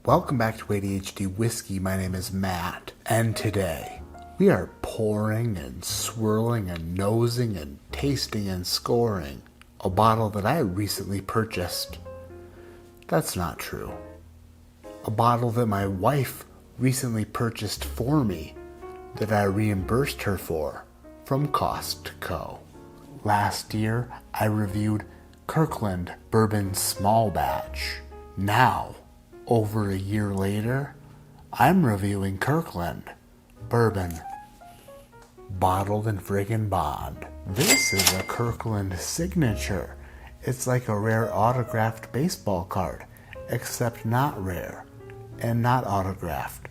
Welcome back to ADHD Whiskey. My name is Matt, and today we are pouring and swirling and nosing and tasting and scoring a bottle that I recently purchased. That's not true. A bottle that my wife recently purchased for me that I reimbursed her for from Costco. Last year, I reviewed Kirkland Bourbon Small Batch. Now, over a year later, I'm reviewing Kirkland Bourbon Bottled in friggin' Bond. This is a Kirkland signature. It's like a rare autographed baseball card, except not rare and not autographed.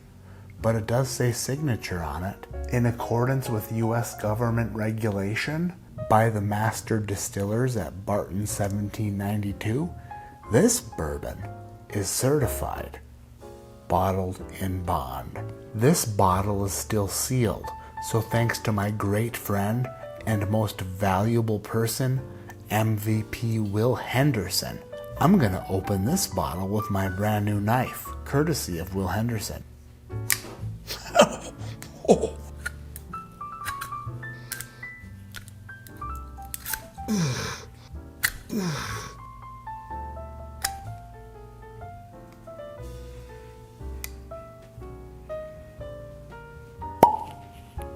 But it does say signature on it. In accordance with U.S. government regulation by the master distillers at Barton 1792, this bourbon is certified bottled in bond. This bottle is still sealed, so thanks to my great friend and most valuable person, MVP Will Henderson, I'm gonna open this bottle with my brand new knife, courtesy of Will Henderson. Oh.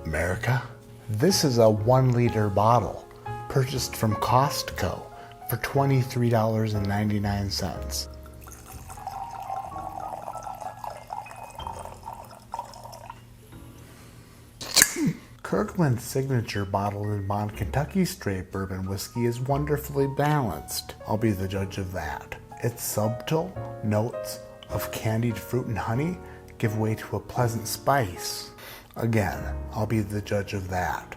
America, this is a 1 liter bottle purchased from Costco for $23.99. Kirkland's signature bottled in bond Kentucky straight bourbon whiskey is wonderfully balanced. I'll be the judge of that. Its subtle notes of candied fruit and honey give way to a pleasant spice. Again, I'll be the judge of that,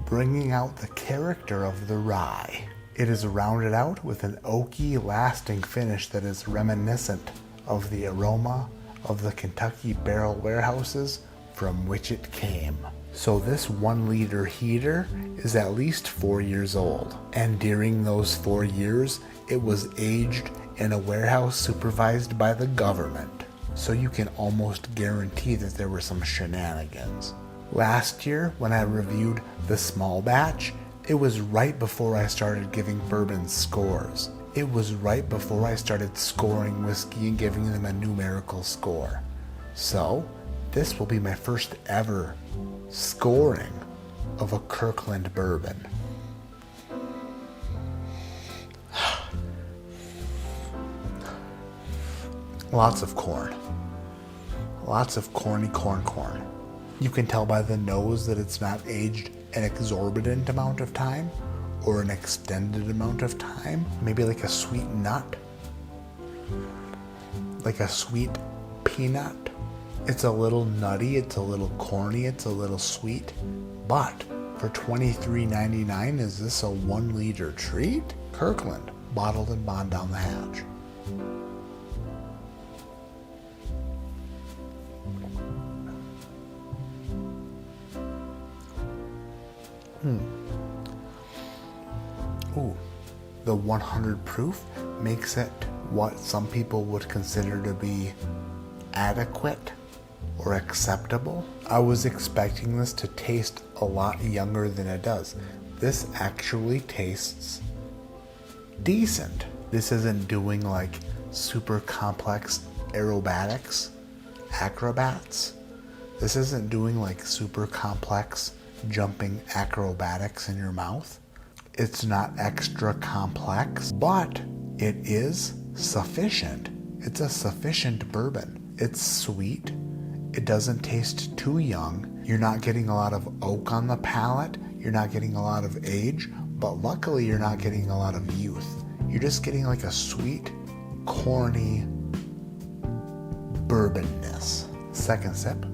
bringing out the character of the rye. It is rounded out with an oaky, lasting finish that is reminiscent of the aroma of the Kentucky barrel warehouses from which it came. So this 1 liter heater is at least 4 years old, and during those 4 years, it was aged in a warehouse supervised by the government. So you can almost guarantee that there were some shenanigans. Last year, when I reviewed the small batch, it was right before I started giving bourbon scores. It was right before I started scoring whiskey and giving them a numerical score. So, this will be my first ever scoring of a Kirkland bourbon. Lots of corn. Lots of corny corn. You can tell by the nose that it's not aged an exorbitant amount of time or an extended amount of time. Maybe like a sweet nut. Like a sweet peanut. It's a little nutty, it's a little corny, it's a little sweet. But for $23.99, is this a 1 liter treat? Kirkland, bottled and bond down the hatch. Ooh, the 100 proof makes it what some people would consider to be adequate or acceptable. I was expecting this to taste a lot younger than it does. This actually tastes decent. This isn't doing like super complex acrobats. This isn't doing like super complex jumping acrobatics in your mouth. It's not extra complex, but it is sufficient. It's a sufficient bourbon. It's sweet. It doesn't taste too young. You're not getting a lot of oak on the palate. You're not getting a lot of age, but luckily you're not getting a lot of youth. You're just getting like a sweet, corny bourbonness. Second sip.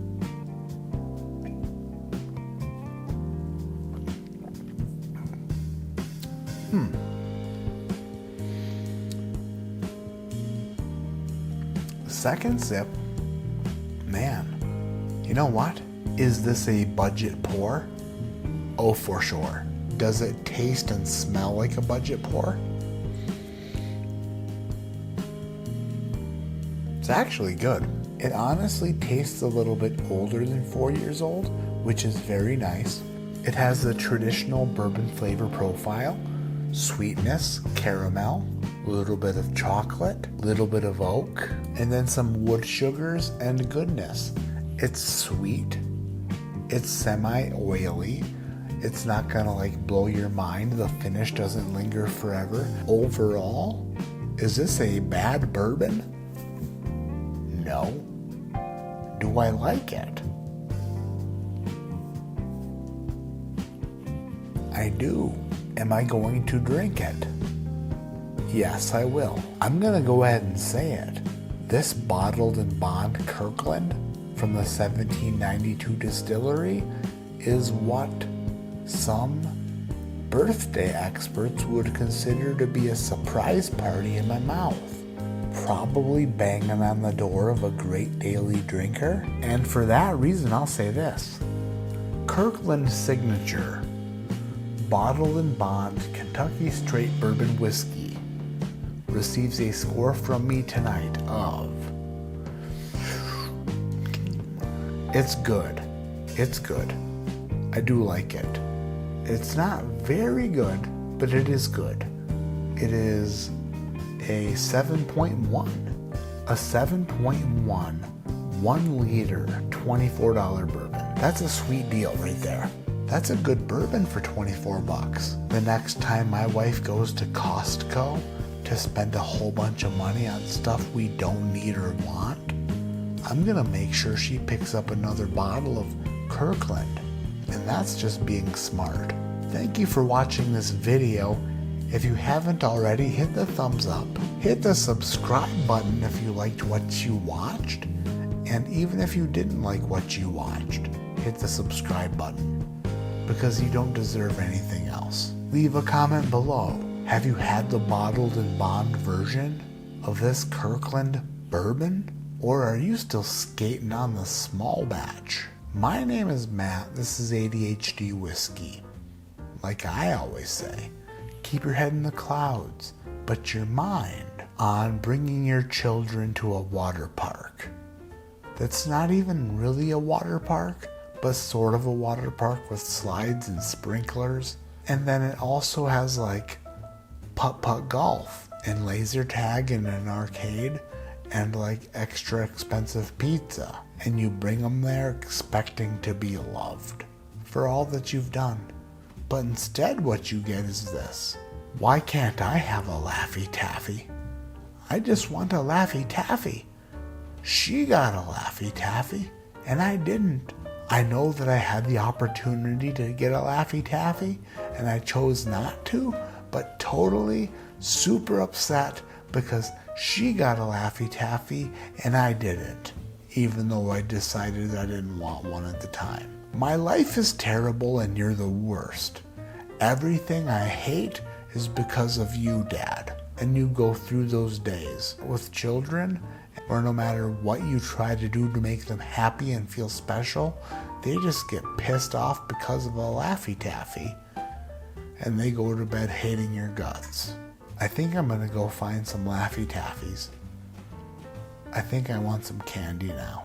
Second sip, man, you know what? Is this a budget pour? Oh, for sure. Does it taste and smell like a budget pour? It's actually good. It honestly tastes a little bit older than 4 years old, which is very nice. It has the traditional bourbon flavor profile, sweetness, caramel, a little bit of chocolate, a little bit of oak, and then some wood sugars and goodness. It's sweet. It's semi-oily. It's not gonna like blow your mind. The finish doesn't linger forever. Overall, is this a bad bourbon? No. Do I like it? I do. Am I going to drink it? Yes, I will. I'm gonna go ahead and say it. This bottled and bond Kirkland from the 1792 distillery is what some birthday experts would consider to be a surprise party in my mouth. Probably banging on the door of a great daily drinker. And for that reason, I'll say this. Kirkland Signature Bottled and Bond Kentucky Straight Bourbon Whiskey receives a score from me tonight of... It's good. It's good. I do like it. It's not very good, but it is good. It is a 7.1. A 7.1 1 liter $24 bourbon. That's a sweet deal right there. That's a good bourbon for $24. The next time my wife goes to Costco to spend a whole bunch of money on stuff we don't need or want, I'm gonna make sure she picks up another bottle of Kirkland. And that's just being smart. Thank you for watching this video. If you haven't already, hit the thumbs up. Hit the subscribe button if you liked what you watched. And even if you didn't like what you watched, hit the subscribe button, because you don't deserve anything else. Leave a comment below. Have you had the bottled and bond version of this Kirkland bourbon? Or are you still skating on the small batch? My name is Matt. This is ADHD Whiskey. Like I always say, keep your head in the clouds, but your mind on bringing your children to a water park. That's not even really a water park, but sort of a water park with slides and sprinklers. And then it also has like putt-putt golf and laser tag in an arcade and like extra expensive pizza. And you bring them there expecting to be loved for all that you've done. But instead what you get is this. Why can't I have a Laffy Taffy? I just want a Laffy Taffy. She got a Laffy Taffy and I didn't. I know that I had the opportunity to get a Laffy Taffy and I chose not to, but totally super upset because she got a Laffy Taffy and I didn't, even though I decided I didn't want one at the time. My life is terrible and you're the worst. Everything I hate is because of you, Dad. And you go through those days with children, or no matter what you try to do to make them happy and feel special, they just get pissed off because of a Laffy Taffy, and they go to bed hating your guts. I think I'm gonna go find some Laffy Taffies. I think I want some candy now.